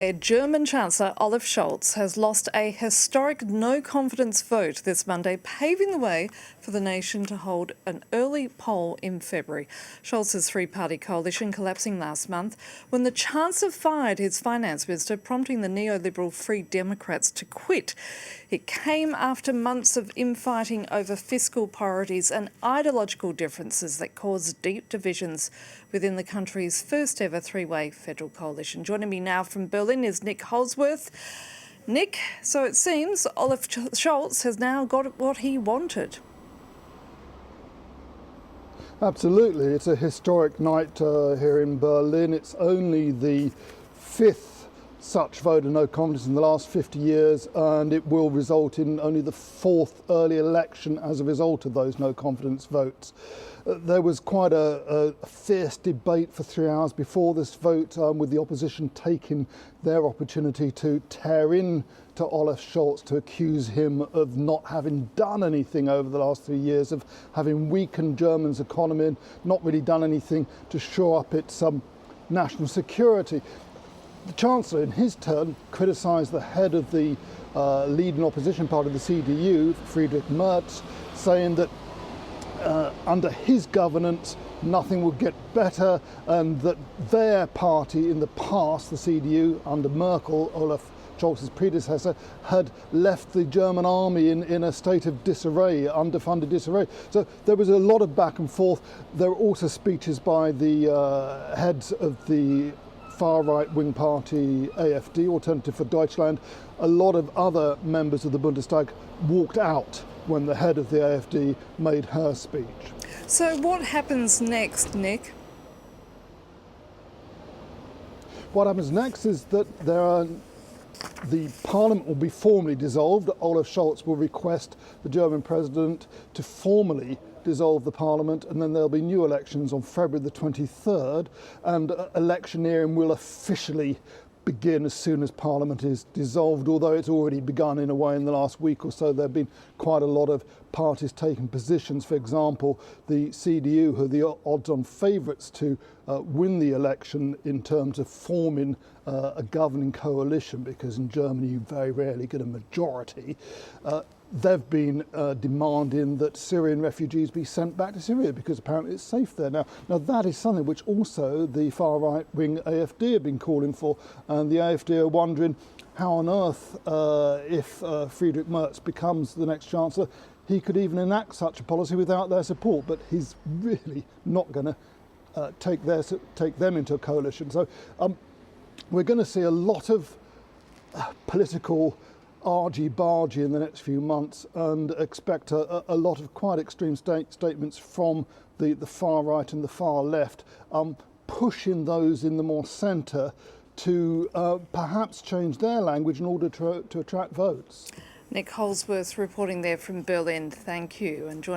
German Chancellor Olaf Scholz has lost a historic no-confidence vote this Monday, paving the way for the nation to hold an early poll in February. Scholz's three-party coalition collapsing last month when the Chancellor fired his finance minister, prompting the neoliberal Free Democrats to quit. It came after months of infighting over fiscal priorities and ideological differences that caused deep divisions within the country's first ever three-way federal coalition. Joining me now from Berlin is Nick Holdworth. Nick, so it seems Olaf Scholz has now got what he wanted. Absolutely. It's a historic night here in Berlin. It's only the fifth such vote of no confidence in the last 50 years, and it will result in only the fourth early election as a result of those no confidence votes. There was quite a fierce debate for 3 hours before this vote, with the opposition taking their opportunity to tear in to Olaf Scholz, to accuse him of not having done anything over the last 3 years, of having weakened Germany's economy and not really done anything to shore up its national security. The Chancellor, in his turn, criticised the head of the leading opposition party, the CDU, Friedrich Merz, saying that under his governance nothing would get better, and that their party in the past, the CDU, under Merkel, Olaf Scholz's predecessor, had left the German army in a state of disarray, underfunded disarray. So there was a lot of back and forth. There were also speeches by the heads of the far right-wing party AfD, Alternative for Deutschland. A lot of other members of the Bundestag walked out when the head of the AfD made her speech. So what happens next, Nick? What happens next is that the parliament will be formally dissolved. Olaf Scholz will request the German president to formally dissolve the parliament, and then there'll be new elections on February the 23rd, and electioneering will officially begin as soon as parliament is dissolved, although it's already begun in a way in the last week or so. There have been quite a lot of parties taking positions. For example, the CDU, who are the odds-on favourites to win the election in terms of forming a governing coalition, because in Germany you very rarely get a majority. They've been demanding that Syrian refugees be sent back to Syria because apparently it's safe there now. Now that is something which also the far right-wing AfD have been calling for, and the AfD are wondering how on earth, if Friedrich Merz becomes the next Chancellor, he could even enact such a policy without their support. But he's really not going to take them into a coalition. So we're going to see a lot of political argy-bargy in the next few months, and expect a lot of quite extreme statements from the far right and the far left, pushing those in the more centre to perhaps change their language in order to attract votes. Nick Holdworth reporting there from Berlin. Thank you. And joining